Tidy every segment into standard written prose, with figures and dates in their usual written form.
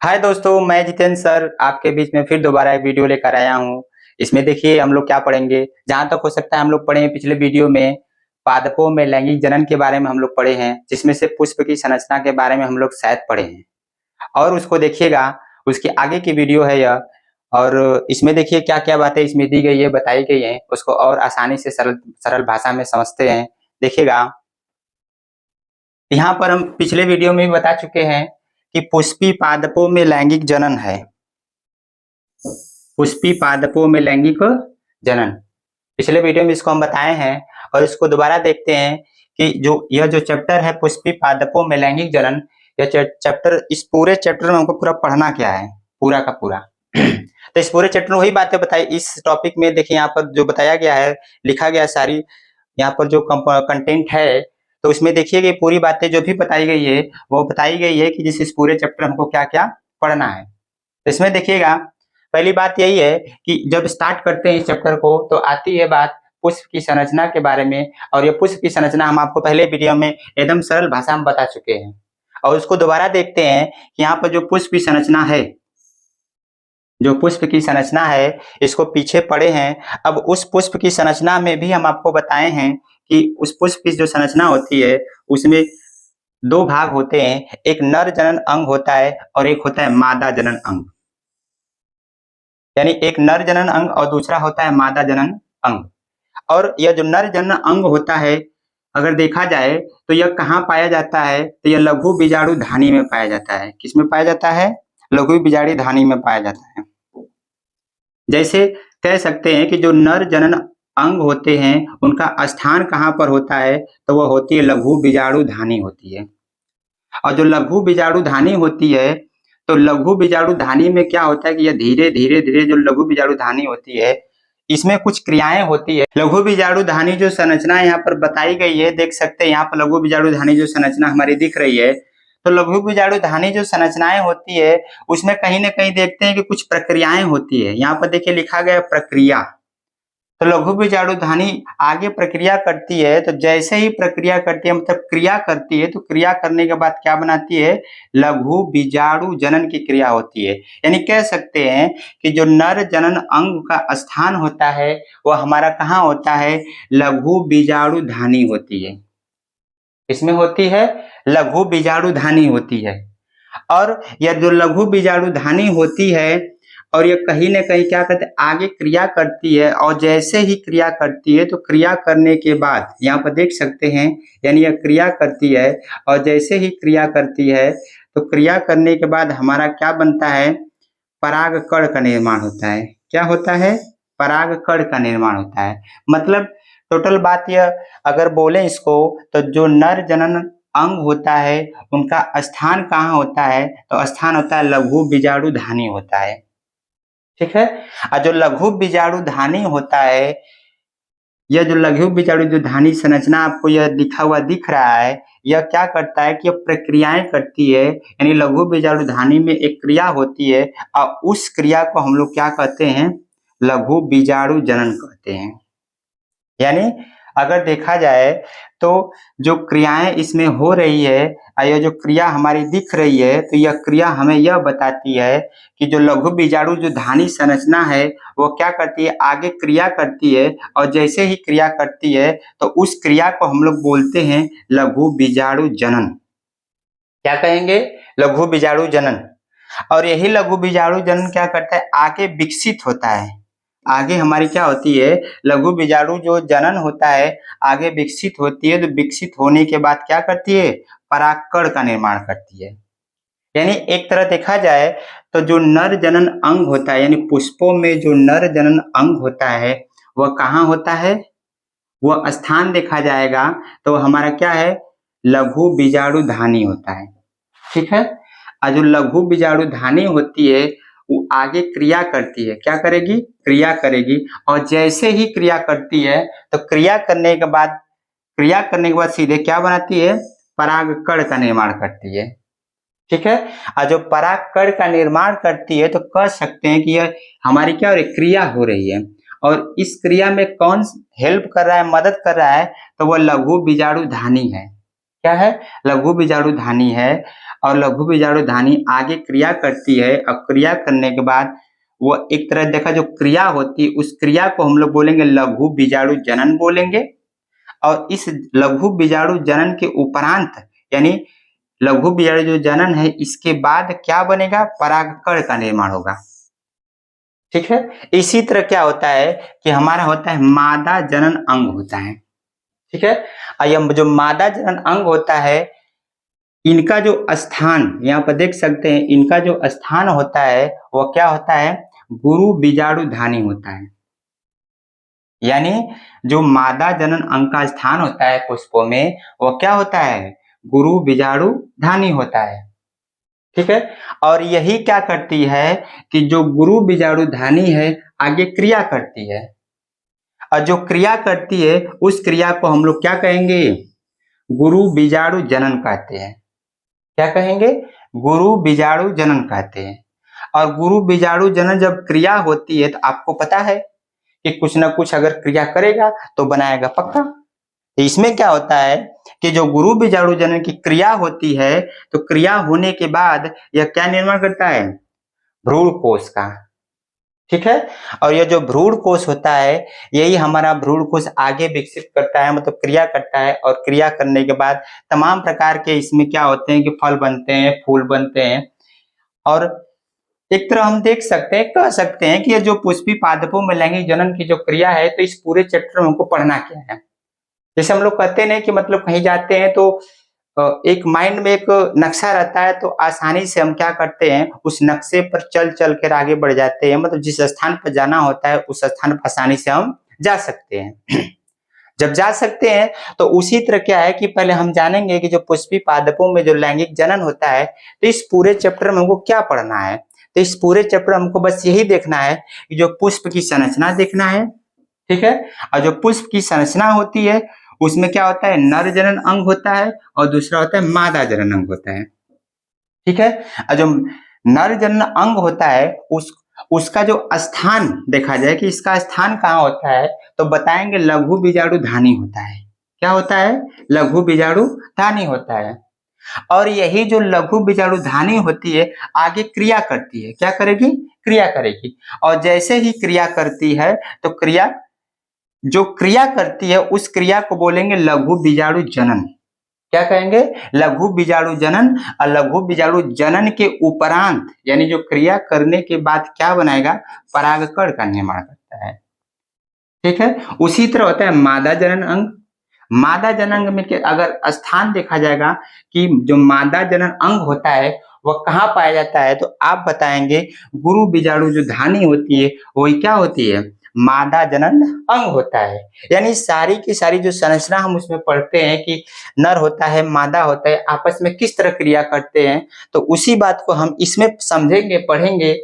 हाय दोस्तों, मैं जितेंद्र सर आपके बीच में फिर दोबारा एक वीडियो लेकर आया हूँ। इसमें देखिए हम लोग क्या पढ़ेंगे। जहां तक हो सकता है हम लोग पढ़े हैं पिछले वीडियो में पादपों में लैंगिक जनन के बारे में हम लोग पढ़े हैं, जिसमें से पुष्प की संरचना के बारे में हम लोग शायद पढ़े हैं। और उसको देखिएगा, उसके आगे की वीडियो है यह। और इसमें देखिए क्या क्या बातें इसमें दी गई है, बताई गई है, उसको और आसानी से सरल सरल भाषा में समझते हैं। देखिएगा, यहाँ पर हम पिछले वीडियो में भी बता चुके हैं कि पुष्पी पादपों में लैंगिक जनन है। पुष्पी पादपों में लैंगिक जनन, पिछले वीडियो में इसको हम बताए हैं। और इसको दोबारा देखते हैं कि यह जो चैप्टर है पुष्पी पादपों में लैंगिक जनन, यह चैप्टर, इस पूरे चैप्टर में हमको पूरा पढ़ना क्या है, पूरा का पूरा। तो इस पूरे चैप्टर में वही बातें बताई इस टॉपिक में। देखिए यहाँ पर जो बताया गया है, लिखा गया सारी, यहाँ पर जो कंटेंट है, तो उसमें देखिए कि पूरी बातें जो भी बताई गई है वो बताई गई है कि जिस इस पूरे चैप्टर हमको क्या क्या पढ़ना है। तो इसमें देखिएगा, पहली बात यही है कि जब स्टार्ट करते हैं इस चैप्टर को तो आती है बात पुष्प की संरचना के बारे में। और ये पुष्प की संरचना हम आपको पहले वीडियो में एकदम सरल भाषा में बता चुके हैं। और उसको दोबारा देखते हैं कि यहाँ पर जो पुष्प की संरचना है, जो पुष्प की संरचना है, इसको पीछे पढ़े हैं। अब उस पुष्प की संरचना में भी हम आपको बताए हैं कि उस पुष्प की जो संरचना होती है उसमें दो भाग होते हैं, एक नर जनन अंग होता है और एक होता है मादा जनन अंग। यानी एक नर जनन अंग और दूसरा होता है मादा जनन अंग। और यह जो नर जनन अंग होता है, अगर देखा जाए तो यह कहाँ पाया जाता है, तो यह लघु बीजाणु धानी में पाया जाता है। किसमें पाया जाता है? लघु बीजाणु धानी में पाया जाता है। जैसे कह सकते हैं कि जो नर जनन अंग होते हैं उनका स्थान कहाँ पर होता है, तो वह होती है लघु बीजाणु धानी होती है। और जो लघु बीजाणु धानी होती है, तो लघु बीजाणु धानी में क्या होता है कि यह धीरे धीरे धीरे जो लघु बीजाणु धानी होती है, इसमें कुछ क्रियाएं होती है। लघु बीजाणु धानी जो संरचना यहाँ पर बताई गई है, देख सकते हैं यहाँ पर लघु बीजाणु धानी जो संरचना हमारी दिख रही है। तो लघु बीजाणु धानी जो संरचनाएं होती है उसमें कहीं ना कहीं देखते हैं कि कुछ प्रक्रियाएं होती है। यहाँ पर देखिए लिखा गया प्रक्रिया। तो लघु बीजाणु धानी आगे प्रक्रिया करती है, तो जैसे ही प्रक्रिया करती है मतलब क्रिया करती है, तो क्रिया करने के बाद क्या बनाती है? लघु बीजाणु जनन की क्रिया होती है। यानी कह सकते हैं कि जो नर जनन अंग का स्थान होता है वह हमारा कहाँ होता है? लघु बीजाणु धानी होती है। इसमें होती है लघु बीजाणु धानी होती है। और यह जो लघु बीजाणु धानी होती है और ये कहीं ना कहीं क्या करते हैं, आगे क्रिया करती है। और जैसे ही क्रिया करती है तो क्रिया करने के बाद यहाँ पर देख सकते हैं, यानी यह क्रिया करती है और जैसे ही क्रिया करती है तो क्रिया करने के बाद हमारा क्या बनता है? परागकण का निर्माण होता है। क्या होता है? परागकण का निर्माण होता है। मतलब टोटल बात यह अगर बोले इसको, तो जो नर जनन अंग होता है उनका स्थान कहाँ होता है? तो स्थान होता है लघु बीजाणु धानी होता है। ठीक है। और जो लघु बीजाणु धानी होता है, यह जो लघु बीजाणु जो धानी संरचना आपको यह लिखा हुआ दिख रहा है, यह क्या करता है कि यह प्रक्रियाएं करती है। यानी लघु बीजाणु धानी में एक क्रिया होती है और उस क्रिया को हम लोग क्या कहते हैं? लघु बीजाणु जनन कहते हैं। यानी अगर देखा जाए तो जो क्रियाएं इसमें हो रही है, यह जो क्रिया हमारी दिख रही है, तो यह क्रिया हमें यह बताती है कि जो लघु बीजाणु जो धानी संरचना है वो क्या करती है? आगे क्रिया करती है। और जैसे ही क्रिया करती है तो उस क्रिया को हम लोग बोलते हैं लघु बीजाणु जनन। क्या कहेंगे? लघु बीजाणु जनन। और यही लघु बीजाणु जनन क्या करता है? आगे विकसित होता है। आगे हमारी क्या होती है? लघु बीजाणु जो जनन होता है आगे विकसित होती है। तो विकसित होने के बाद क्या करती है? परागकण का निर्माण करती है। यानी एक तरह देखा जाए तो जो नर जनन अंग होता है, यानी पुष्पों में जो नर जनन अंग होता है वह कहाँ होता है? वह स्थान देखा जाएगा तो हमारा क्या है? लघु बीजाणु धानी होता है। ठीक है। और जो लघु बीजाणु धानी होती है वो आगे क्रिया करती है। क्या करेगी? क्रिया करेगी। और जैसे ही क्रिया करती है तो क्रिया करने के बाद सीधे क्या बनाती है? परागकण का निर्माण करती है। ठीक है। और जो परागकण का निर्माण करती है तो कह सकते हैं कि यह हमारी क्या हो रही? क्रिया हो रही है। और इस क्रिया में कौन हेल्प कर रहा है, मदद कर रहा है? तो वह लघु बीजाणु धानी है। क्या है? लघु बीजाणु धानी है। और लघु बीजाणु धानी आगे क्रिया करती है और क्रिया करने के बाद वो एक तरह देखा जो क्रिया होती है उस क्रिया को हम लोग बोलेंगे लघु बीजाणु जनन बोलेंगे। और इस लघु बीजाणु जनन के उपरांत यानी लघु बीजाणु जो जनन है इसके बाद क्या बनेगा? परागकण का निर्माण होगा। ठीक है। इसी तरह क्या होता है कि हमारा होता है मादा जनन अंग होता है। ठीक है। और यह जो मादा जनन अंग होता है इनका जो स्थान यहाँ पर देख सकते हैं, इनका जो स्थान होता है वह क्या होता है? गुरु बीजाणु धानी होता है। यानी जो मादा जनन अंग का स्थान होता है पुष्पों में वह क्या होता है? गुरु बीजाणु धानी होता है। ठीक है। और यही क्या करती है कि जो गुरु बीजाणु धानी है आगे क्रिया करती है और जो क्रिया करती है उस क्रिया को हम लोग क्या कहेंगे? गुरु बीजाणु जनन कहते हैं। क्या कहेंगे? गुरु बीजाणु जनन कहते हैं। और गुरु बीजाणु जनन जब क्रिया होती है तो आपको पता है कि कुछ ना कुछ अगर क्रिया करेगा तो बनाएगा पक्का। तो इसमें क्या होता है कि जो गुरु बीजाणु जनन की क्रिया होती है तो क्रिया होने के बाद यह क्या निर्माण करता है? भ्रूण कोश का। ठीक है। और यह जो भ्रूण कोश होता है यही हमारा भ्रूण कोश आगे विकसित करता है, मतलब क्रिया करता है। और क्रिया करने के बाद तमाम प्रकार के इसमें क्या होते हैं कि फल बनते हैं, फूल बनते हैं। और एक तरह हम देख सकते हैं, कह सकते हैं कि ये जो पुष्पी पादपों में लैंगिक जनन की जो क्रिया है तो इस पूरे चैप्टर में हमको पढ़ना क्या है। जैसे हम लोग कहते हैं कि मतलब कहीं जाते हैं तो एक माइंड में एक नक्शा रहता है तो आसानी से हम क्या करते हैं उस नक्शे पर चल चल कर आगे बढ़ जाते हैं, मतलब जिस स्थान पर जाना होता है उस स्थान पर आसानी से हम जा सकते हैं। जब जा सकते हैं तो उसी तरह क्या है कि पहले हम जानेंगे कि जो पुष्पी पादपों में जो लैंगिक जनन होता है तो इस पूरे चैप्टर में हमको क्या पढ़ना है। तो इस पूरे चैप्टर हमको बस यही देखना है कि जो पुष्प की संरचना देखना है। ठीक है। और जो पुष्प की संरचना होती है उसमें क्या होता है? नर जनन अंग होता है और दूसरा होता है मादा जनन अंग होता है। ठीक है। और जो नर जनन अंग होता है उसका जो स्थान देखा जाए कि इसका स्थान कहाँ होता है तो बताएंगे लघु बीजाणु धानी होता है। क्या होता है? लघु बीजाणु धानी होता है। और यही जो लघु बीजाणु धानी होती है आगे क्रिया करती है। क्या करेगी? क्रिया करेगी। और जैसे ही क्रिया करती है तो जो क्रिया करती है उस क्रिया को बोलेंगे लघु बीजाणु जनन। क्या कहेंगे? लघु बीजाणु जनन। और लघु बीजाणु जनन के उपरांत यानी जो क्रिया करने के बाद क्या बनाएगा? परागकण का निर्माण करता है। ठीक है। उसी तरह होता है मादा जनन अंग। मादा जनन अंग में अगर स्थान देखा जाएगा कि जो मादा जनन अंग होता है वह कहाँ पाया जाता है तो आप बताएंगे गुरु बीजाणु जो धानी होती है वही क्या होती है? मादा जनन अंग होता है। यानी सारी की सारी जो संरचना हम उसमें पढ़ते हैं कि नर होता है, मादा होता है, आपस में किस तरह क्रिया करते हैं तो उसी बात को हम इसमें समझेंगे, पढ़ेंगे।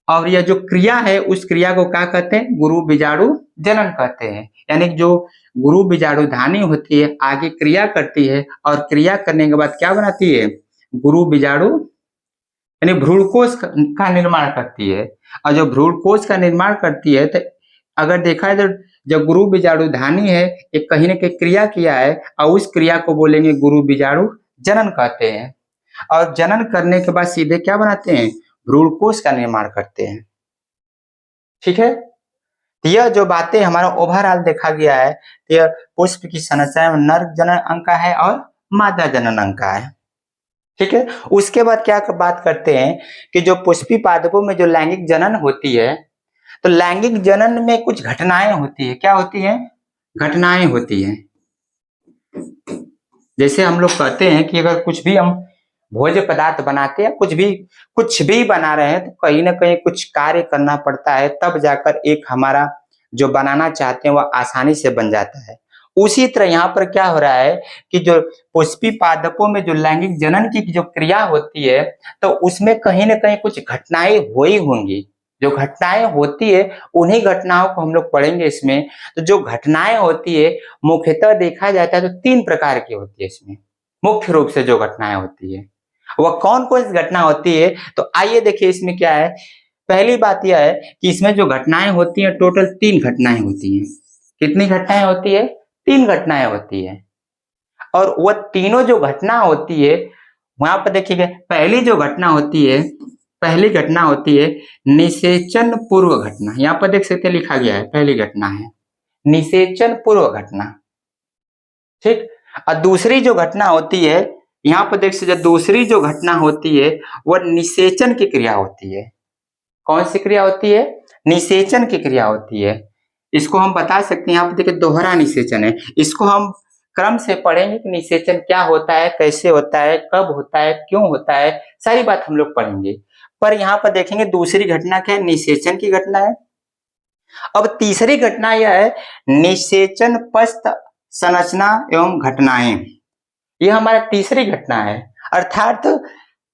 और यह जो क्रिया है उस क्रिया को क्या कहते हैं? गुरु बीजाणु जनन कहते हैं। यानी जो गुरु बीजाणु धानी होती है आगे क्रिया करती है और क्रिया करने के बाद क्या बनाती है? गुरु बीजाणु यानी भ्रूणकोश का निर्माण करती है। और जो भ्रूणकोश का निर्माण करती है तो अगर देखा जाए तो जब गुरु बीजाणु धानी है एक कहीं ना कहीं क्रिया किया है और उस क्रिया को बोलेंगे गुरु बीजाणु जनन कहते हैं। और जनन करने के बाद सीधे क्या बनाते हैं? भ्रूणकोश का निर्माण करते हैं। ठीक है। तो यह जो बातें हमारा ओवरऑल देखा गया है तो यह पुष्प की संरचना में नर जनन अंग का है और मादा जनन अंग का है। ठीक है। उसके बाद क्या बात करते हैं कि जो पुष्पी पादपों में जो लैंगिक जनन होती है तो लैंगिक जनन में कुछ घटनाएं होती है। क्या होती है? घटनाएं होती है। जैसे हम लोग कहते हैं कि अगर कुछ भी हम भोज्य पदार्थ बनाते हैं, कुछ भी बना रहे हैं तो कहीं ना कहीं कुछ कार्य करना पड़ता है तब जाकर एक हमारा जो बनाना चाहते हैं वह आसानी से बन जाता है। उसी तरह यहाँ पर क्या हो रहा है कि जो पुष्पी पादपों में जो लैंगिक जनन की जो क्रिया होती है तो उसमें कहीं ना कहीं कुछ घटनाएं हुई होंगी। जो घटनाएं होती है उन्हीं घटनाओं को हम लोग पढ़ेंगे इसमें। तो जो घटनाएं होती है मुख्यतः देखा जाता है तो 3 प्रकार की होती है। इसमें मुख्य रूप से जो घटनाएं होती है वह कौन कौन सी घटना होती है तो आइए देखिए इसमें क्या है। पहली बात यह है कि इसमें जो घटनाएं होती हैं टोटल 3 घटनाएं होती हैं। कितनी घटनाएं होती है? 3 घटनाएं होती है। और वह तीनों जो घटना होती है वहां पर देखिएगा, पहली जो घटना होती है, पहली घटना होती है निषेचन पूर्व घटना। यहाँ पर देख सकते लिखा गया है, पहली घटना है निषेचन पूर्व घटना, ठीक। और दूसरी जो घटना होती है, यहाँ पर देख सकते दूसरी जो घटना होती है वह निषेचन की क्रिया होती है। कौन सी क्रिया होती है? निषेचन की क्रिया होती है। इसको हम बता सकते हैं, यहाँ पर देखिए दोहरा निषेचन है। इसको हम क्रम से पढ़ेंगे कि निषेचन क्या होता है, कैसे होता है, कब होता है, क्यों होता है, सारी बात हम लोग पढ़ेंगे। पर यहाँ पर देखेंगे दूसरी घटना क्या है, निषेचन की घटना है। अब तीसरी घटना यह है निषेचन पश्चात संरचना एवं घटनाएं। यह हमारा तीसरी घटना है, अर्थात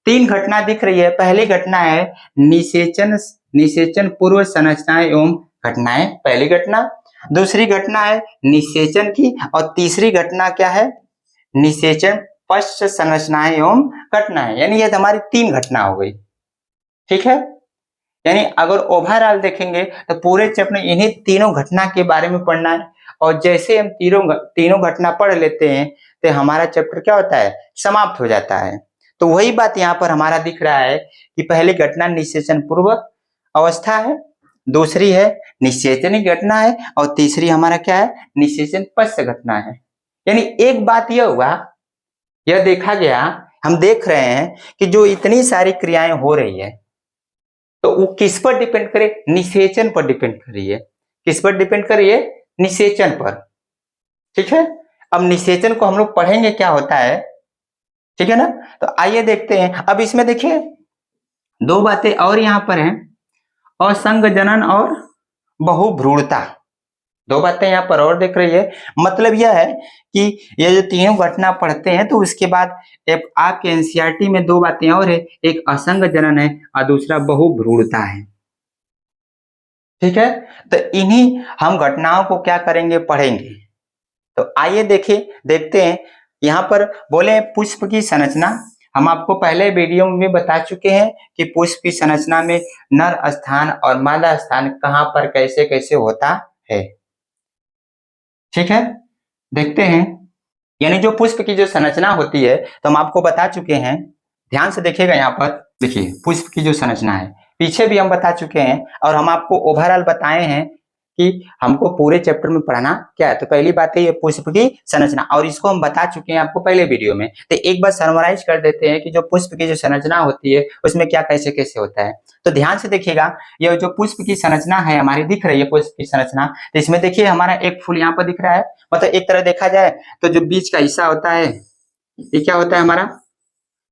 तीन घटना दिख रही है। पहली घटना है निषेचन पूर्व संरचनाएं एवं घटनाएं, पहली घटना। दूसरी घटना है निषेचन की, और तीसरी घटना क्या है, निषेचन पश्चात संरचनाएं एवं घटनाएं। यानी ये हमारी तीन घटना हो गई, ठीक है। यानी अगर ओवरऑल देखेंगे तो पूरे चैप्टर में इन्हीं तीनों घटना के बारे में पढ़ना है, और जैसे हम तीनों घटना पढ़ लेते हैं तो हमारा चैप्टर क्या होता है, समाप्त हो जाता है। तो वही बात यहाँ पर हमारा दिख रहा है कि पहली घटना निषेचन पूर्व अवस्था है, दूसरी है निषेचन घटना है, और तीसरी हमारा क्या है, निषेचन पश्चात घटना है। यानी एक बात यह हुआ, यह देखा गया, हम देख रहे हैं कि जो इतनी सारी क्रियाएं हो रही है तो वो किस पर डिपेंड करे, निषेचन पर डिपेंड कर रही है। किस पर डिपेंड कर रही है, निषेचन पर, ठीक है। अब निषेचन को हम लोग पढ़ेंगे क्या होता है, ठीक है ना। तो आइए देखते हैं। अब इसमें देखिए दो बातें और यहाँ पर हैं, असंग जनन और बहुभ्रूणता। दो बातें यहाँ पर और देख रही है। मतलब यह है कि ये जो तीनों घटना पढ़ते हैं तो उसके बाद आपके एनसीईआरटी में दो बातें और है, एक असंग जनन है और दूसरा बहुभ्रूणता है, ठीक है। तो इन्हीं हम घटनाओं को क्या करेंगे, पढ़ेंगे। तो आइए देखते हैं। यहाँ पर बोले पुष्प की संरचना, हम आपको पहले वीडियो में बता चुके हैं कि पुष्प की संरचना में नर स्थान और मादा स्थान कहाँ पर कैसे कैसे होता है, ठीक है। देखते हैं। यानी जो पुष्प की जो संरचना होती है तो हम आपको बता चुके हैं, ध्यान से देखिएगा। यहाँ पर देखिए पुष्प की जो संरचना है पीछे भी हम बता चुके हैं, और हम आपको ओवरऑल बताए हैं कि हमको पूरे चैप्टर में पढ़ना क्या है। तो पहली बात है ये पुष्प की संरचना, और इसको हम बता चुके हैं आपको पहले वीडियो में। तो एक बार समराइज कर देते हैं कि जो पुष्प की जो संरचना होती है उसमें क्या कैसे कैसे होता है। तो ध्यान से देखिएगा, ये जो पुष्प की संरचना है हमारी दिख रही है, पुष्प की संरचना। तो इसमें देखिए हमारा एक फूल यहाँ पर दिख रहा है। मतलब एक तरह देखा जाए तो जो बीच का हिस्सा होता है ये क्या होता है हमारा,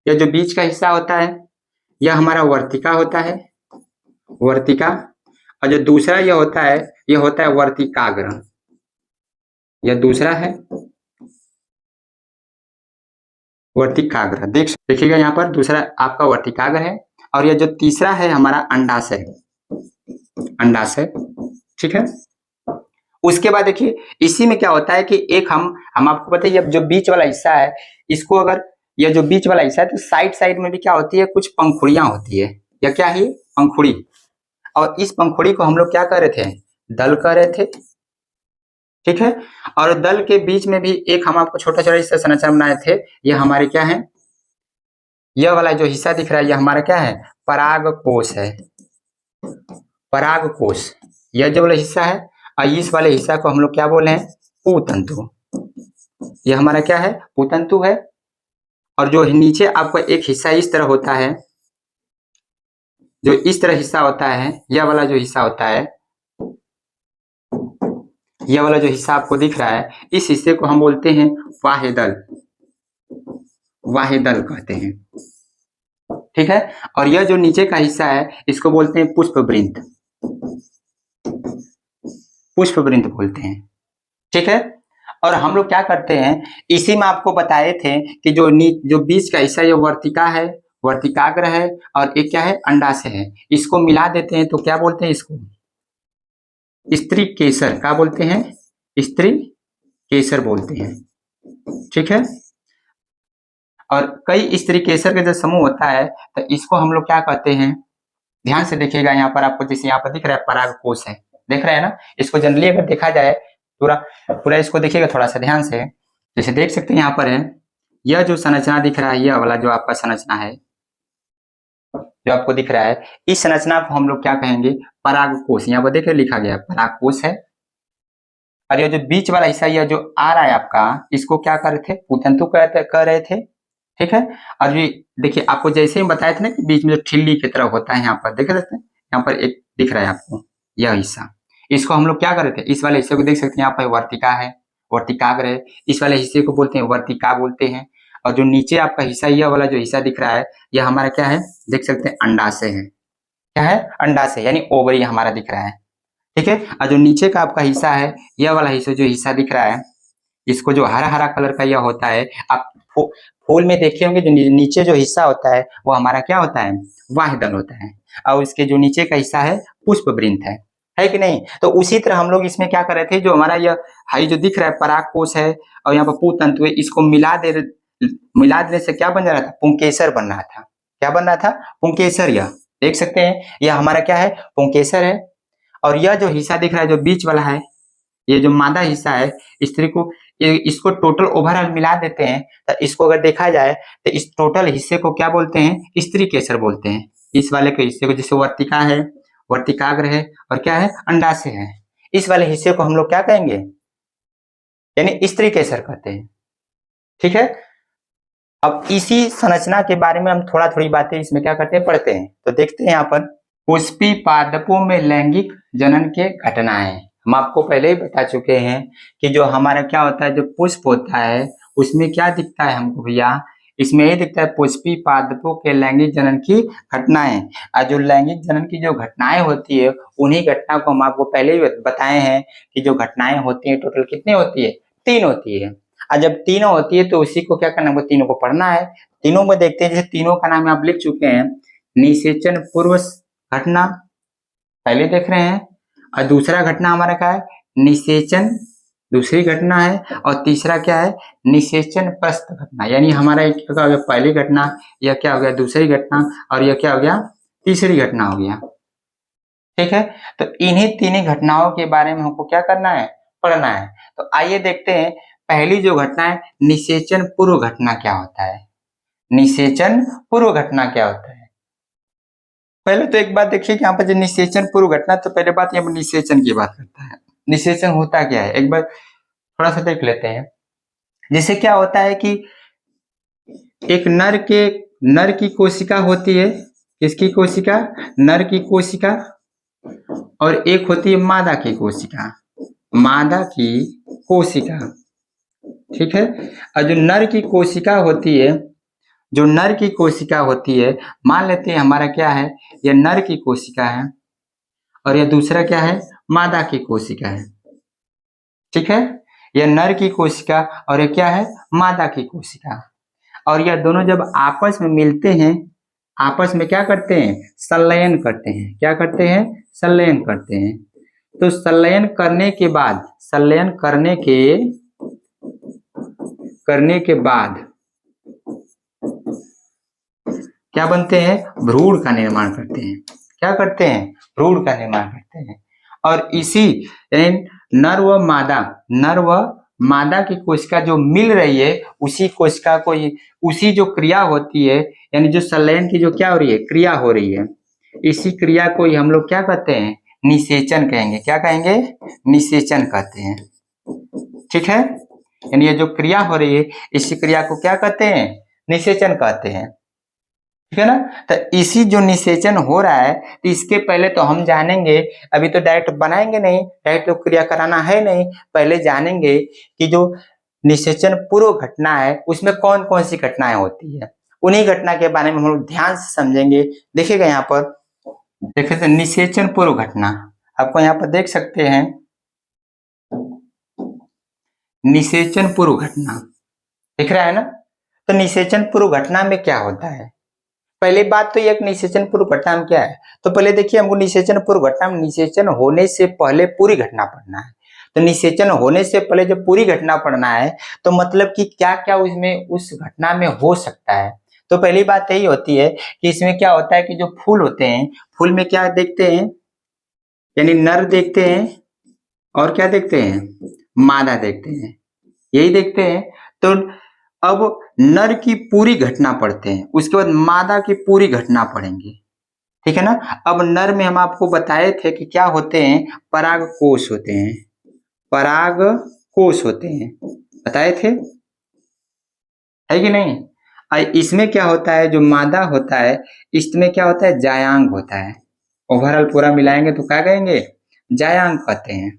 यह जो बीच का हिस्सा होता है यह हमारा वर्तिका होता है, वर्तिका। और जो दूसरा यह होता है यह होता है वर्तिकाग्र, यह दूसरा है वर्तिकाग्र। देखिएगा यहाँ पर दूसरा आपका वर्तिकाग्र है, और यह जो तीसरा है हमारा अंडाशय, अंडाशय, ठीक है। उसके बाद देखिए इसी में क्या होता है कि एक हम आपको पता है जो बीच वाला हिस्सा है इसको, अगर यह जो बीच वाला हिस्सा है तो साइड साइड में भी क्या होती है, कुछ पंखुड़ियां होती है। यह क्या है, पंखुड़ी। और इस पंखुड़ी को हम लोग क्या कर रहे थे, दल कर रहे थे, ठीक है। और दल के बीच में भी एक हम आपको छोटा छोटा हिस्सा संरचना बनाए थे। यह हमारे क्या है, यह वाला जो हिस्सा दिख रहा है यह हमारा क्या है, परागकोश है, परागकोश यह जो वाला हिस्सा है। और इस वाले हिस्सा को हम लोग क्या बोले हैं, पुतंतु। यह हमारा क्या है, पुतंतु है। और जो नीचे आपका एक हिस्सा इस तरह होता है, जो इस तरह हिस्सा होता है, यह वाला जो हिस्सा होता है, यह वाला जो हिस्सा आपको दिख रहा है, इस हिस्से को हम बोलते हैं वाहेदल, वाहेदल कहते हैं, ठीक है। और यह जो नीचे का हिस्सा है इसको बोलते हैं पुष्पवृंत, पुष्पवृंत बोलते हैं, ठीक है। और हम लोग क्या करते हैं, इसी में आपको बताए थे कि जो बीच का हिस्सा ये वर्तिका है, वर्तिकाग्र है, और एक क्या है, अंडाशय है। इसको मिला देते हैं तो क्या बोलते हैं, इसको स्त्री केसर, क्या बोलते हैं, स्त्री केसर बोलते हैं, ठीक है। और कई स्त्री केसर का जो समूह होता है तो इसको हम लोग क्या कहते हैं, ध्यान से देखिएगा। यहाँ पर आपको जैसे यहाँ पर दिख रहा है परागकोश है, देख रहे हैं ना। इसको जनरली अगर देखा जाए पूरा इसको देखिएगा थोड़ा सा ध्यान से, जैसे देख सकते हैं यहाँ पर है, यह जो संरचना दिख रहा है, यह वाला जो आपका संरचना है, जो आपको दिख रहा है, इस संरचना को हम लोग क्या कहेंगे? परागकोश। यहाँ पर देखिए लिखा गया परागकोश है। और ये जो बीच वाला हिस्सा, यह जो आ रहा है आपका, इसको क्या कर रहे थे? पुतंतु कह रहे थे, ठीक है। और ये देखिए, आपको जैसे ही बताए थे ना कि बीच में जो ठिल्ली की तरह होता है, यहाँ पर देख सकते हैं, यहाँ पर एक दिख रहा है आपको यह हिस्सा, इसको हम लोग क्या कर रहे थे? इस वाले हिस्से को देख सकते हैं, यहाँ पर वर्तिका है, वर्तिकाग्र है, इस वाले हिस्से को बोलते हैं वर्तिका बोलते हैं। और जो नीचे आपका हिस्सा, यह वाला जो हिस्सा दिख रहा है, यह हमारा क्या है? देख सकते हैं अंडाशय है। क्या है? अंडाशय, यानी ओवरी हमारा दिख रहा है, ठीक है। और जो नीचे का आपका हिस्सा है, यह वाला हिस्सा जो हिस्सा दिख रहा है, इसको जो हरा हरा कलर का यह होता है, आप फूल में देखे होंगे, जो नीचे जो हिस्सा होता है वो हमारा क्या होता है? वाहिदल होता है। और इसके जो नीचे का हिस्सा है पुष्पवृंत है कि नहीं? तो उसी तरह हम लोग इसमें क्या कर रहे थे, जो हमारा यह हाई जो दिख रहा है परागकोश है, और यहाँ पर पुतंतु है, इसको मिला देने से क्या बन रहा था? पुंकेसर बन रहा था। क्या बन रहा था? पुंकेसर। यह देख सकते हैं, यह हमारा क्या है? पुंकेसर है। और यह जो हिस्सा दिख रहा है, जो बीच वाला है, ये जो मादा हिस्सा है, स्त्री को, इसको टोटल ओवरऑल मिला देते हैं, तो इसको अगर देखा जाए तो इस टोटल हिस्से को क्या बोलते हैं? स्त्री केसर बोलते हैं। इस वाले के हिस्से को, जैसे वर्तिका है, वर्तिकाग्र है, और क्या है? अंडाशय है, इस वाले हिस्से को हम लोग क्या कहेंगे? यानी स्त्री केसर कहते हैं, ठीक है। अब इसी संरचना के बारे में हम थोड़ी बातें इसमें क्या करते हैं? पढ़ते हैं। तो देखते हैं यहाँ पर, पुष्पी पादपों में लैंगिक जनन के घटनाएं। हम आपको पहले ही बता चुके हैं कि जो हमारा क्या होता है, जो पुष्प होता है, उसमें क्या दिखता है हमको भैया? इसमें ये दिखता है पुष्पी पादपों के लैंगिक जनन की घटनाएं। और जो लैंगिक जनन की जो घटनाएं होती है, उन्हीं घटना को हम आपको पहले ही बताए हैं कि जो घटनाएं होती है टोटल कितनी होती है? 3 होती है। और जब तीनों होती है तो उसी को क्या करना है? तीनों को पढ़ना है। तीनों में देखते हैं, जैसे तीनों का नाम आप लिख चुके हैं। निषेचन पूर्व घटना पहले देख रहे हैं, और दूसरा घटना हमारा क्या है? निषेचन, दूसरी घटना है। और तीसरा क्या है? निषेचन प्रस्थ घटना। यानी हमारा एक क्या हो गया? पहली घटना, यह क्या हो गया? दूसरी घटना, और यह क्या हो गया? तीसरी घटना हो गया, ठीक है। तो इन्हीं तीन घटनाओं के बारे में हमको क्या करना है? पढ़ना है। तो आइए देखते हैं, पहली जो घटना है, निषेचन पूर्व घटना क्या होता है? निषेचन पूर्व घटना क्या होता है? पहले तो एक बात देखिए कि यहाँ पर जो निषेचन पूर्व घटना, तो पहले बात यहाँ पर निषेचन की बात करता है। निषेचन होता क्या है, एक बार थोड़ा सा देख लेते हैं। जैसे क्या होता है कि एक नर की कोशिका होती है। किसकी कोशिका? नर की कोशिका। और एक होती है मादा की कोशिका, मादा की कोशिका, ठीक है। और जो नर की कोशिका होती है, जो नर की कोशिका होती है, मान लेते हैं हमारा क्या है? यह नर की कोशिका है, और यह दूसरा क्या है? मादा की कोशिका है, ठीक है। यह नर की कोशिका और यह क्या है? मादा की कोशिका। और यह दोनों जब आपस में मिलते हैं, आपस में क्या करते हैं? संलयन करते हैं। क्या करते हैं? संलयन करते हैं। तो संलयन करने के बाद, संलयन करने के बाद क्या बनते हैं? भ्रूण का निर्माण करते हैं। क्या करते हैं? भ्रूण का निर्माण करते हैं। और इसी नर व मादा की कोशिका जो मिल रही है, उसी कोशिका को, उसी जो क्रिया होती है, यानी जो संलयन की जो क्या हो रही है? क्रिया हो रही है, इसी क्रिया को ही हम लोग क्या कहते हैं? निषेचन कहेंगे। क्या कहेंगे? निषेचन कहते हैं, ठीक है। यानी ये जो क्रिया हो रही है, इसी क्रिया को क्या कहते हैं? निषेचन कहते हैं, ठीक है ना। तो इसी जो निषेचन हो रहा है, तो इसके पहले तो हम जानेंगे, अभी तो डायरेक्ट बनाएंगे नहीं, डायरेक्ट तो क्रिया कराना है नहीं, पहले जानेंगे कि जो निषेचन पूर्व घटना है, उसमें कौन कौन सी घटनाएं होती है। उन्हीं घटना के बारे में हम लोग ध्यान से समझेंगे। देखिएगा यहाँ पर, देखिए तो निषेचन पूर्व घटना आपको यहाँ पर देख सकते हैं। निषेचन पूर्व घटना दिख रहा है ना। तो निषेचन पूर्व घटना में क्या होता है? पहली बात तो ये निषेचन पूर्व घटना में क्या है, तो पहले देखिए हमको निषेचन पूर्व घटना में निषेचन होने से पहले पूरी घटना पढ़ना है। तो निषेचन होने से पहले जब पूरी घटना पढ़ना है, तो मतलब कि क्या क्या उसमें उस घटना में हो सकता है। तो पहली बात यही होती है कि इसमें क्या होता है कि जो फूल होते हैं, फूल में क्या देखते हैं? यानी नर देखते हैं, और क्या देखते हैं? मादा देखते हैं, यही देखते हैं। तो अब नर की पूरी घटना पढ़ते हैं, उसके बाद मादा की पूरी घटना पढ़ेंगे, ठीक है ना। अब नर में हम आपको बताए थे कि क्या होते हैं, पराग कोष होते हैं, पराग कोष होते हैं, बताए थे, है कि नहीं। इसमें क्या होता है, जो मादा होता है इसमें क्या होता है, जायांग होता है। ओवरऑल पूरा मिलाएंगे तो क्या कहेंगे, जायांग कहते हैं।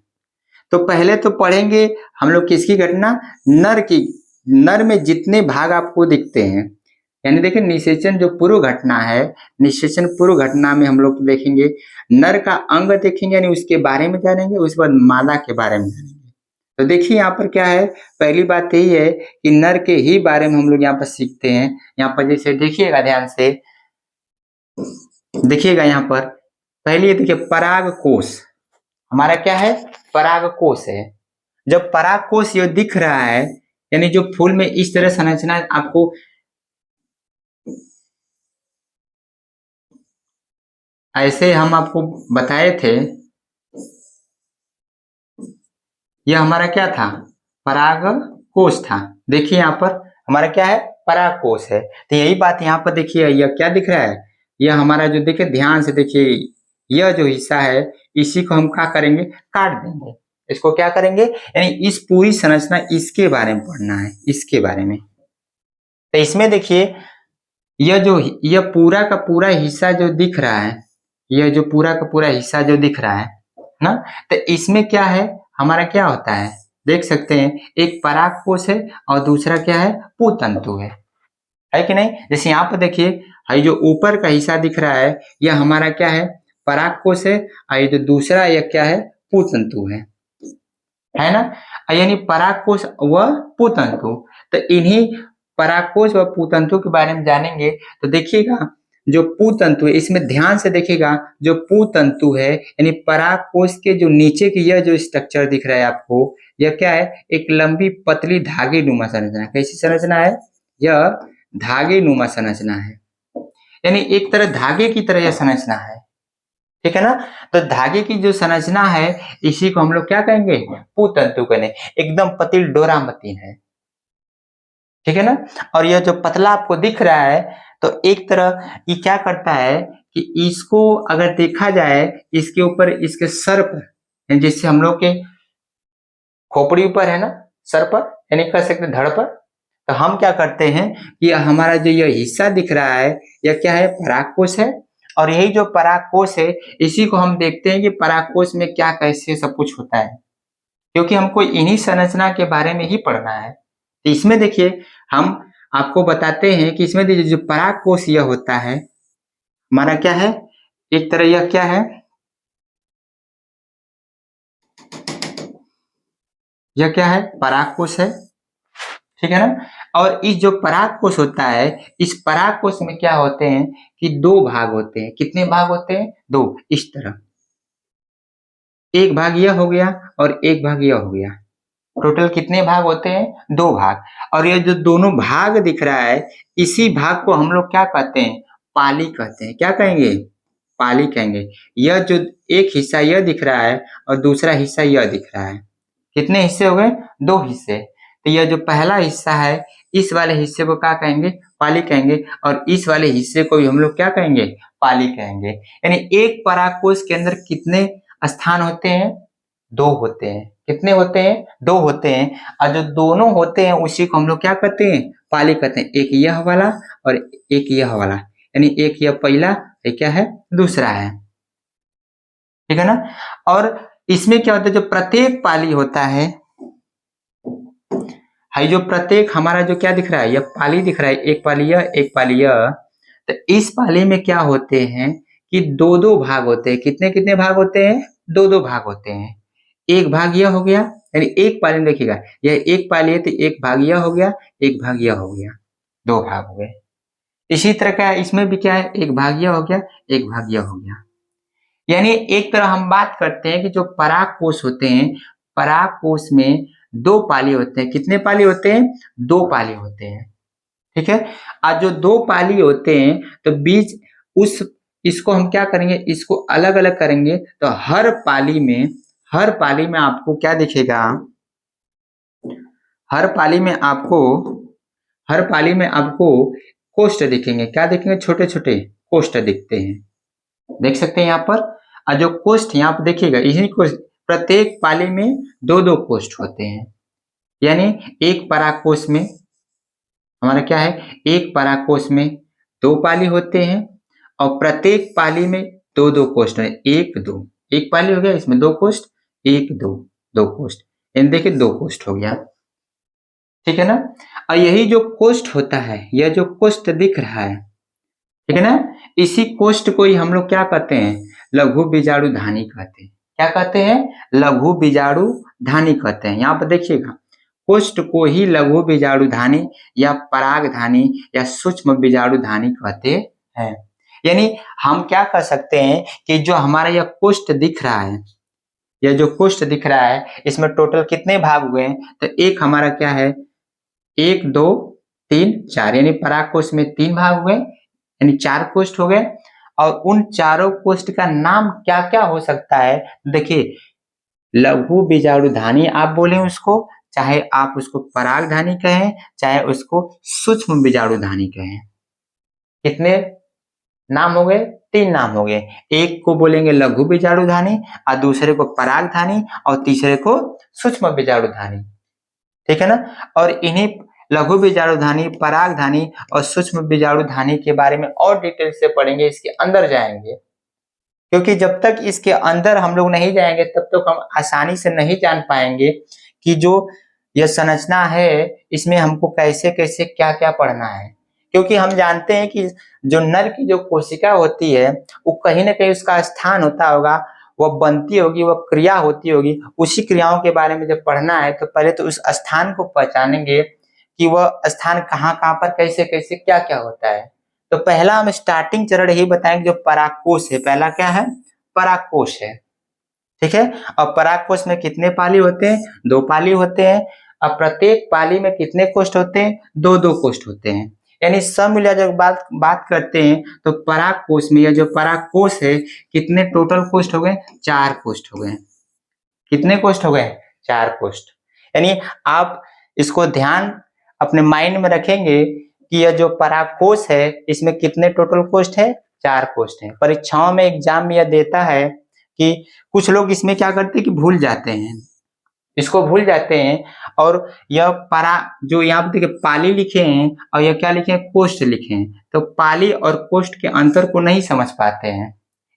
तो पहले तो पढ़ेंगे हम लोग किसकी घटना, नर की। नर में जितने भाग आपको दिखते हैं, यानी देखिए निषेचन जो पूर्व घटना है, निषेचन पूर्व घटना में हम लोग देखेंगे नर का अंग देखेंगे, यानी उसके बारे में जानेंगे, उसके बाद मादा के बारे में जानेंगे। तो देखिए यहाँ पर क्या है, पहली बात यही है कि नर के ही बारे में हम लोग यहाँ पर सीखते हैं। यहाँ पर जैसे देखिएगा ध्यान से, देखिएगा यहाँ पर पहले देखिए पराग कोष हमारा क्या है, पराग कोष है। जब पराग कोष ये दिख रहा है, यानी जो फूल में इस तरह संरचना आपको ऐसे हम आपको बताए थे, यह हमारा क्या था, पराग कोष था। देखिए यहाँ पर हमारा क्या है, पराग कोष है। तो यही बात यहाँ पर देखिए, यह क्या दिख रहा है, यह हमारा जो देखिए ध्यान से देखिए, यह जो हिस्सा है इसी को हम क्या करेंगे, काट देंगे। इसको क्या करेंगे, यानी इस पूरी संरचना इसके बारे में पढ़ना है, इसके बारे में। तो इसमें देखिए यह पूरा का पूरा हिस्सा जो दिख रहा है, यह जो पूरा का पूरा हिस्सा जो दिख रहा है ना, तो इसमें क्या है, हमारा क्या होता है, देख सकते हैं एक पराग कोष है और दूसरा क्या है, पुतंतु है कि नहीं। जैसे यहाँ पर देखिए, ये जो ऊपर का हिस्सा दिख रहा है यह हमारा क्या है, पराग कोष है, और ये जो दूसरा यह क्या है, पुतंतु है ना। यानी पराग कोष व पुतंतु, तो इन्हीं पराग कोष व पुतंतु के बारे में जानेंगे। तो देखिएगा जो पुतंतु है, इसमें ध्यान से देखिएगा, जो पुतंतु है यानी पराग कोष के जो नीचे की यह जो स्ट्रक्चर दिख रहा है आपको, यह क्या है, एक लंबी पतली धागे नुमा संरचना। कैसी संरचना है, यह धागे नुमा संरचना है, यानी एक तरह धागे की तरह यह संरचना है, ठीक है ना। तो धागे की जो संरचना है इसी को हम लोग क्या कहेंगे, पुतंतु कहेंगे। एकदम पतली डोरा मतीन है, ठीक है ना। और यह जो पतला आपको दिख रहा है, तो एक तरह ये क्या करता है कि इसको अगर देखा जाए, इसके ऊपर इसके सर पर, जैसे हम लोग के खोपड़ी ऊपर है ना, सर पर, यानी कह सकते धड़ पर, तो हम क्या करते हैं कि हमारा जो यह हिस्सा दिख रहा है यह क्या है, पराग कोष है। और यही जो पराग कोष है इसी को हम देखते हैं कि पराग कोष में क्या कैसे सब कुछ होता है, क्योंकि हमको इन्हीं संरचना के बारे में ही पढ़ना है। तो इसमें देखिए हम आपको बताते हैं कि इसमें देखिए जो पराग कोष यह होता है हमारा क्या है, एक तरह यह क्या है, यह क्या है, पराग कोष है, ठीक है ना। और इस जो पराग कोष होता है, इस पराग कोष में क्या होते हैं कि दो भाग होते हैं। कितने भाग होते हैं, दो। इस तरह एक भाग यह हो गया और एक भाग यह हो गया। टोटल कितने भाग होते हैं, दो भाग। और ये जो दोनों भाग दिख रहा है इसी भाग को हम लोग क्या कहते हैं, पाली कहते हैं। क्या कहेंगे, पाली कहेंगे। यह जो एक हिस्सा यह दिख रहा है और दूसरा हिस्सा यह दिख रहा है, कितने हिस्से हो गए, दो हिस्से। तो यह जो पहला हिस्सा है इस वाले हिस्से को क्या कहेंगे, पाली कहेंगे, और इस वाले हिस्से को भी हम लोग क्या कहेंगे, पाली कहेंगे। यानी एक परागकोश के अंदर कितने स्थान होते हैं, दो होते हैं। कितने होते हैं, दो होते हैं। और जो दोनों होते हैं उसी को हम लोग क्या कहते हैं, पाली कहते हैं। एक यह वाला और एक यह वाला, यानी एक यह पहला, एक क्या है, दूसरा है, ठीक है ना। और इसमें क्या होता है, जो प्रत्येक पाली होता है जो प्रत्येक हमारा जो क्या दिख रहा है, यह पाली दिख रहा है, एक पाली यह, एक पाली यह। तो इस पाली में क्या होते हैं कि दो दो भाग होते हैं। कितने कितने भाग होते हैं, दो दो भाग होते हैं। एक भाग यह हो गया, यानी एक पाली में देखिएगा यह एक पाली है तो एक भाग यह हो गया, एक भाग यह हो गया, दो भाग हो गए। इसी तरह का इसमें भी क्या है, एक भाग यह हो गया, एक भाग यह हो गया। यानी एक तरह हम बात करते हैं कि जो पराग कोष होते हैं, पराग कोष में दो पाली होते हैं। कितने पाली होते हैं, दो पाली होते हैं, ठीक है। आज जो दो पाली होते हैं तो बीच उस इसको हम क्या करेंगे, इसको अलग अलग करेंगे। तो हर पाली में आपको क्या दिखेगा, हर पाली में आपको कोष्ठ दिखेंगे। क्या दिखेंगे? छोटे छोटे कोष्ठ दिखते हैं। देख सकते हैं यहाँ पर। और जो कोष्ठ यहाँ पर देखिएगा, इसी कोष्ठ प्रत्येक पाली में दो दो कोष्ठ होते हैं। यानी एक परागकोश में हमारा क्या है, एक परागकोश में दो पाली होते हैं और प्रत्येक पाली में दो दो कोष्ठ है। एक दो, एक पाली हो गया, इसमें दो कोष्ठ, एक दो, दो कोष्ठ, इन देखिए दो कोष्ठ हो गया। ठीक है ना। और यही जो कोष्ठ होता है, यह जो कोष्ठ दिख रहा है, ठीक है ना, इसी कोष्ठ को ही हम लोग क्या कहते हैं? लघु बीजाणु धानी कहते हैं। क्या कहते हैं? लघु बीजाणु धानी कहते हैं। यहाँ पर देखिएगा, कोष्ठ को ही लघु बीजाणु धानी या पराग धानी या सूक्ष्म बीजाणु धानी कहते हैं। यानी हम क्या कह सकते हैं कि जो हमारा यह कोष्ठ दिख रहा है, यह जो कोष्ठ दिख रहा है, इसमें टोटल कितने भाग हुए हैं? तो एक हमारा क्या है, एक दो तीन चार, यानी परागकोश में तीन भाग हुए, यानी चार कोष्ठ हो गए। और उन चारों कोष्ठ का नाम क्या क्या हो सकता है? देखिए, लघु बीजाणु धानी आप बोले उसको, चाहे आप उसको पराग धानी कहें, चाहे उसको सूक्ष्म बीजाणु धानी कहें। कितने नाम हो गए? तीन नाम हो गए। एक को बोलेंगे लघु बीजाणु धानी, और दूसरे को पराग धानी, और तीसरे को सूक्ष्म बीजाणु धानी। ठीक है ना। और इन्हीं लघु बीजाणु धानी, पराग धानी और सूक्ष्म बीजाणु धानी के बारे में और डिटेल से पढ़ेंगे, इसके अंदर जाएंगे। क्योंकि जब तक इसके अंदर हम लोग नहीं जाएंगे तब तक हम आसानी से नहीं जान पाएंगे कि जो यह संरचना है इसमें हमको कैसे कैसे क्या क्या पढ़ना है। क्योंकि हम जानते हैं कि जो नर की जो कोशिका होती है वो कहीं ना कहीं उसका स्थान होता होगा, वह बनती होगी, वह क्रिया होती होगी। उसी क्रियाओं के बारे में जब पढ़ना है तो पहले तो उस स्थान को पहचानेंगे कि वह स्थान कहाँ कहाँ पर कैसे कैसे क्या क्या होता है। तो पहला हम स्टार्टिंग चरण ही बताएंगे, जो परागकोश है। पहला क्या है? परागकोश है। ठीक है। और परागकोश में कितने पाली होते हैं? दो पाली होते हैं। अब प्रत्येक पाली में कितने कोष्ठ होते हैं? दो दो कोष्ठ होते हैं। यानी सब मिला जब बात करते हैं तो परागकोश में, यह जो परागकोश है, कितने टोटल कोष्ठ हो गए? चार कोष्ठ हो गए। कितने कोष्ठ हो गए? चार कोष्ठ। यानी आप इसको ध्यान अपने माइंड में रखेंगे कि यह जो परागकोश है इसमें कितने टोटल कोष्ठ है? चार कोष्ठ है। परीक्षाओं में एग्जाम में यह देता है कि कुछ लोग इसमें क्या करते हैं कि भूल जाते हैं, इसको भूल जाते हैं। और यह जो यहाँ पे देखिए पाली लिखे हैं और यह क्या लिखे हैं? कोष्ठ लिखे हैं। तो पाली और कोष्ठ के अंतर को नहीं समझ पाते हैं।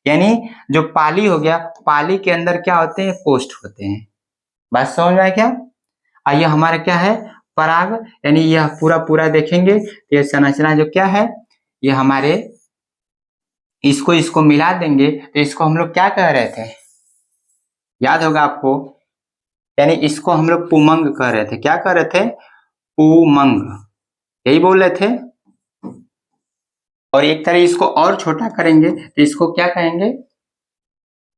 यानी जो पाली हो गया, पाली के अंदर क्या होते हैं? कोष्ठ होते हैं। बात समझ में आया क्या? और यह हमारा क्या है? पराग। यानी यह पूरा पूरा देखेंगे तो यह संरचना जो क्या है, ये हमारे इसको मिला देंगे तो इसको हम लोग क्या कह रहे थे? याद होगा आपको। यानी इसको हम लोग पुमंग कह रहे थे। क्या कह रहे थे? पुमंग, यही बोल रहे थे। और एक तरह इसको और छोटा करेंगे तो इसको क्या कहेंगे?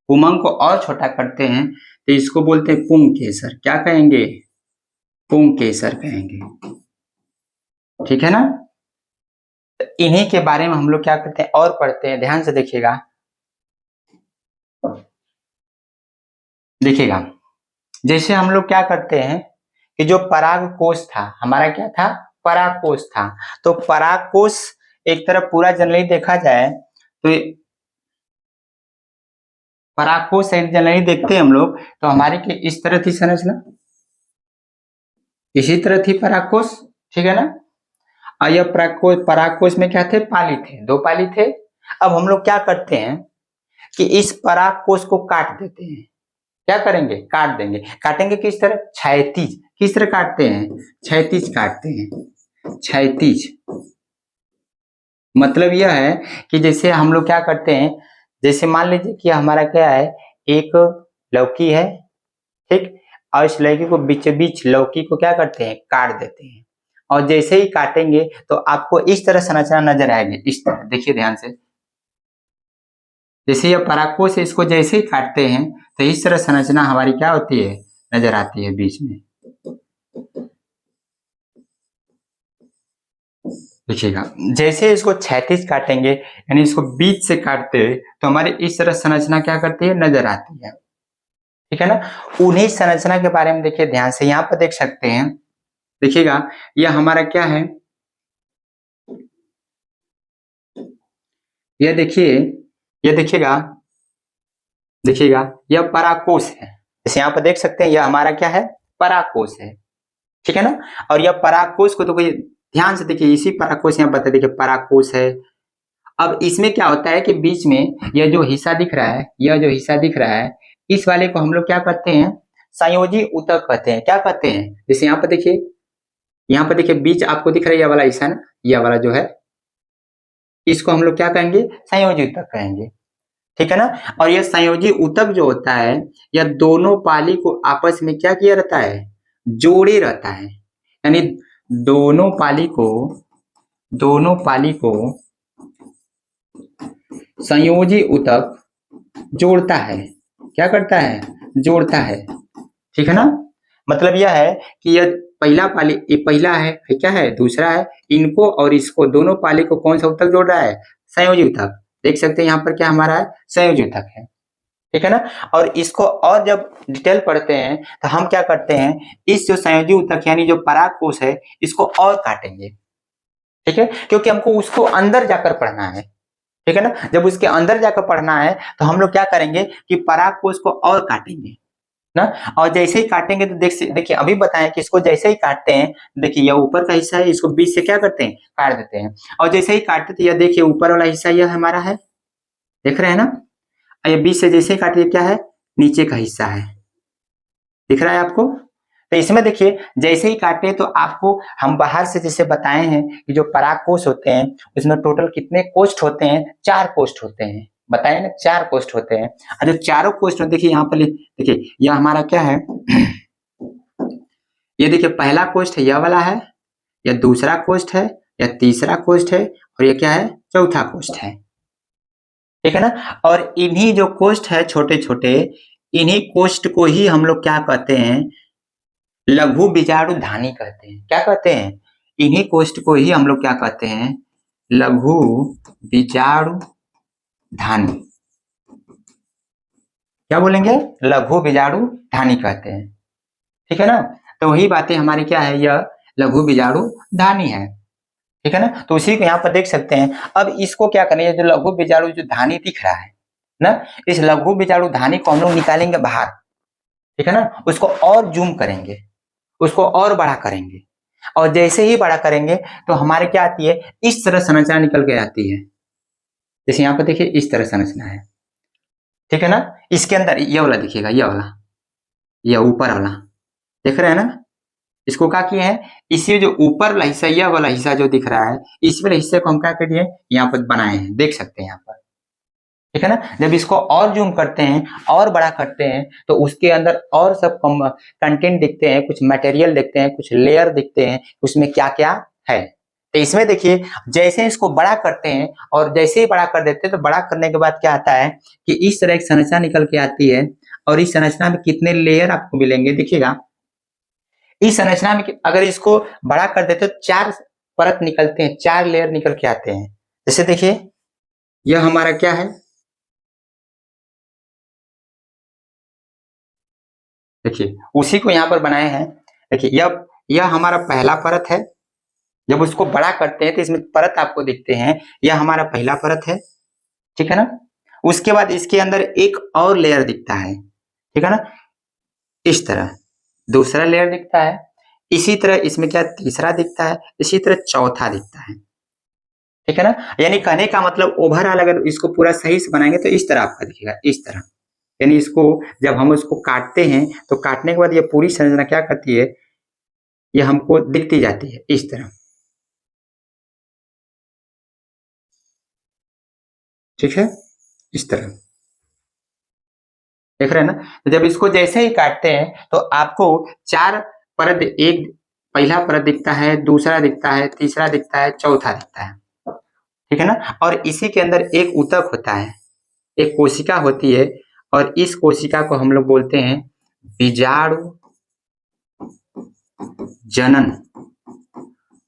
पुमंग को और छोटा करते हैं तो इसको बोलते हैं पुंकेसर। क्या कहेंगे? पुंकेसर कहेंगे। ठीक है ना। इन्हीं के बारे में हम लोग क्या करते हैं और पढ़ते हैं। ध्यान से देखिएगा, देखिएगा। जैसे हम लोग क्या करते हैं कि जो परागकोश था हमारा, क्या था? परागकोश था। तो परागकोश एक तरफ पूरा जनरली देखा जाए तो परागकोश जनरली देखते हैं हम लोग तो हमारी के इस तरह थी संरचना, इसी तरह थी परागकोश। ठीक है ना। और यह परागकोश में क्या थे? पाली थे, दो पाली थे। अब हम लोग क्या करते हैं कि इस परागकोश को काट देते हैं। क्या करेंगे? काट देंगे। काटेंगे किस तरह? क्षैतिज। किस तरह काटते हैं? क्षैतिज काटते हैं। क्षैतिज मतलब यह है कि जैसे हम लोग क्या करते हैं, जैसे मान लीजिए कि हमारा क्या है, एक लौकी है, ठीक। और इस लौकी को बीच बीच लौकी को क्या करते हैं? काट देते हैं। और जैसे ही काटेंगे तो आपको इस तरह संरचना नजर आएगी। इस तरह देखिए ध्यान से, जैसे यह परागकोश है, इसको जैसे ही काटते हैं तो इस तरह संरचना हमारी क्या होती है? नजर आती है बीच में। देखिएगा, जैसे इसको क्षैतिज काटेंगे यानी इसको बीच से काटते हैं तो हमारी इस तरह संरचना क्या करती है? नजर आती है। ठीक है ना। उन्हीं संरचना के बारे में देखिए ध्यान से, यहाँ पर देख सकते हैं देखिएगा यह हमारा क्या है, यह देखिए, यह देखिएगा, देखिएगा यह पराकोष है। जैसे यहाँ पर देख सकते हैं यह हमारा क्या है, पराकोष है, ठीक है ना। और यह पराकोष को तो कोई ध्यान से देखिए, इसी पराकोष यहाँ बता देखिए पराकोष है। अब इसमें क्या होता है कि बीच में यह जो हिस्सा दिख रहा है, यह जो हिस्सा दिख रहा है, इस वाले को हम लोग क्या कहते हैं, संयोजी ऊतक कहते हैं। क्या कहते हैं, जैसे यहाँ पर देखिए, यहाँ पर देखिए बीच आपको दिख रहा है यह वाला हिस्सा ना, यह वाला जो है, इसको हम लोग क्या कहेंगे, संयोजी ऊतक कहेंगे, ठीक है ना। और यह संयोजी ऊतक जो होता है, यह दोनों पाली को आपस में क्या किया रहता है, जोड़े रहता है। यानी दोनों पाली को संयोजी ऊतक जोड़ता है। क्या करता है, जोड़ता है, ठीक है ना। मतलब यह है कि यह पहला पाली, ये पहला है, क्या है, दूसरा है, इनको और इसको दोनों पाली को कौन सा ऊतक जोड़ रहा है, संयोजी ऊतक। देख सकते हैं यहाँ पर क्या हमारा है, संयोजी ऊतक है, ठीक है ना। और इसको और जब डिटेल पढ़ते हैं तो हम क्या करते हैं, इस जो संयोजी ऊतक यानी जो परागकोश है, इसको और काटेंगे, ठीक है, क्योंकि हमको उसको अंदर जाकर पढ़ना है, ठीक है ना। जब उसके अंदर जाकर पढ़ना है तो हम लोग क्या करेंगे कि परागकोश को और काटेंगे ना। और जैसे ही काटेंगे तो देखिए अभी बताएं कि इसको जैसे ही काटते हैं, देखिए यह ऊपर का हिस्सा है, इसको बीच से क्या करते हैं, काट देते हैं। और जैसे ही काटते तो यह देखिए ऊपर वाला हिस्सा यह हमारा है, देख रहे हैं ना। ये बीच से जैसे ही काटिए क्या है, नीचे का हिस्सा है, दिख रहा है आपको। तो इसमें देखिए जैसे ही काटे तो आपको हम बाहर से जैसे बताए हैं कि जो परागकोश होते हैं उसमें टोटल कितने कोष्ठ होते हैं, 4 कोष्ठ होते हैं, बताए ना, 4 कोष्ठ होते हैं। और जो चारों कोष्ठ देखिए यहाँ पर देखिए, यह हमारा क्या है, ये देखिए पहला कोष्ठ यह वाला है, यह दूसरा कोष्ठ है, यह तीसरा कोष्ठ है, और यह क्या है, चौथा कोष्ठ है, ठीक है ना। और इन्हीं जो कोष्ठ है छोटे छोटे, इन्हीं कोष्ठ को ही हम लोग क्या कहते हैं, लघु बीजाणु धानी कहते हैं। क्या कहते हैं, इन्हीं कोष्ठ को ही हम लोग क्या कहते हैं, लघु बीजाणु धानी। क्या बोलेंगे, लघु बीजाणु धानी कहते हैं, ठीक है ना। तो वही बातें हमारी क्या है, यह लघु बीजाणु धानी है, ठीक है ना। तो उसी को यहाँ पर देख सकते हैं। अब इसको क्या करेंगे, जो लघु बीजाणु जो धानी दिख रहा है ना, इस लघु बीजाणु धानी को हम लोग निकालेंगे बाहर, ठीक है ना। उसको और जूम करेंगे, उसको और बड़ा करेंगे, और जैसे ही बड़ा करेंगे तो हमारे क्या आती है, इस तरह संरचना निकल के आती है। जैसे यहाँ पर देखिए इस तरह संरचना है, ठीक है ना। इसके अंदर ये वाला दिखेगा, ये वाला, ये ऊपर वाला, देख रहे हैं ना। इसको क्या किए हैं, इसी जो ऊपर वाला हिस्सा, यह वाला हिस्सा जो दिख रहा है, इस वाले हिस्से को हम क्या कर दिए, यहाँ पर बनाए हैं, देख सकते हैं यहाँ पर, ठीक है ना। जब इसको और जूम करते हैं और बड़ा करते हैं तो उसके अंदर और सब कंटेंट दिखते हैं, कुछ मटेरियल दिखते हैं, कुछ लेयर दिखते हैं, उसमें क्या क्या है। तो इसमें देखिए जैसे इसको बड़ा करते हैं और जैसे ही बड़ा कर देते हैं तो बड़ा करने के बाद क्या आता है कि इस तरह एक संरचना निकल के आती है। और इस संरचना में कितने लेयर आपको मिलेंगे, देखिएगा इस संरचना में अगर इसको बड़ा कर देते तो 4 परत निकलते हैं, 4 लेयर निकल के आते हैं। जैसे देखिए यह हमारा क्या है, देखिए उसी को यहाँ पर बनाए हैं। देखिए यह हमारा पहला परत है, जब उसको बड़ा करते हैं तो इसमें परत आपको दिखते हैं, यह हमारा पहला परत है, ठीक है ना। उसके बाद इसके अंदर एक और लेयर दिखता है, ठीक है ना, इस तरह दूसरा लेयर दिखता है, इसी तरह इसमें क्या तीसरा दिखता है, इसी तरह चौथा दिखता है, ठीक है ना। यानी कहने का मतलब ओवरऑल अगर इसको पूरा सही से बनाएंगे तो इस तरह आपका दिखेगा, इस तरह। यानी इसको जब हम उसको काटते हैं तो काटने के बाद ये पूरी संरचना क्या करती है, ये हमको दिखती जाती है इस तरह, ठीक है, इस तरह देख रहे हैं ना। तो जब इसको जैसे ही काटते हैं तो आपको 4 परत, एक पहला परत दिखता है, दूसरा दिखता है, तीसरा दिखता है, चौथा दिखता है, ठीक है ना। और इसी के अंदर एक ऊतक होता है, एक कोशिका होती है, और इस कोशिका को हम लोग बोलते हैं बीजाणु जनन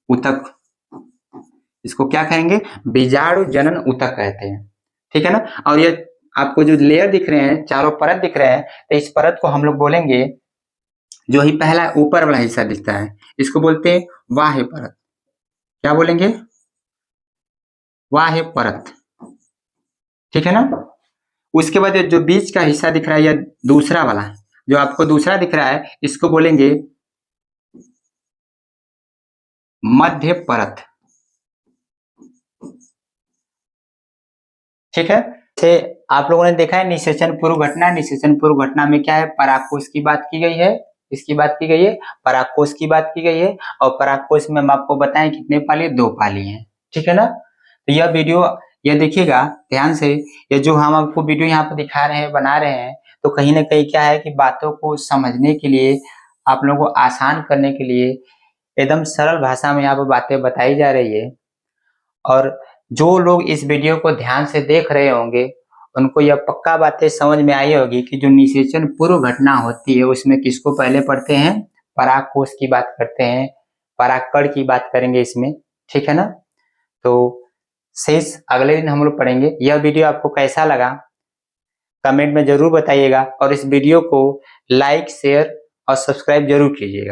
ऊतक। इसको क्या कहेंगे, बीजाणु जनन ऊतक कहते हैं, ठीक है ना। और ये आपको जो लेयर दिख रहे हैं, चारों परत दिख रहे हैं, तो इस परत को हम लोग बोलेंगे, जो ही पहला ऊपर वाला हिस्सा दिखता है इसको बोलते हैं बाह्य परत। क्या बोलेंगे? बाह्य परत। ठीक है ना। उसके बाद जो बीच का हिस्सा दिख रहा है, या दूसरा वाला जो आपको दूसरा दिख रहा है, इसको बोलेंगे मध्य परत। ठीक है। से आप लोगों ने देखा है निषेचन पूर्व घटना। निषेचन पूर्व घटना में क्या है? परागकोश की बात की गई है, इसकी बात की गई है, परागकोश की बात की गई है। और परागकोश में हम आपको बताएं कितने पाली? 2 पाली हैं। ठीक है ना। तो यह वीडियो यह देखिएगा ध्यान से। ये जो हम आपको वीडियो यहाँ पर दिखा रहे हैं, बना रहे हैं, तो कहीं ना कहीं क्या है कि बातों को समझने के लिए, आप लोगों को आसान करने के लिए एकदम सरल भाषा में यहाँ पर बातें बताई जा रही है। और जो लोग इस वीडियो को ध्यान से देख रहे होंगे उनको यह पक्का बातें समझ में आई होगी कि जो निषेचन पूर्व घटना होती है उसमें किसको पहले पढ़ते हैं? परागकोश की बात करते हैं, परागकण की बात करेंगे इसमें। ठीक है ना। तो शेष अगले दिन हम लोग पढ़ेंगे। यह वीडियो आपको कैसा लगा कमेंट में जरूर बताइएगा, और इस वीडियो को लाइक, शेयर और सब्सक्राइब जरूर कीजिएगा।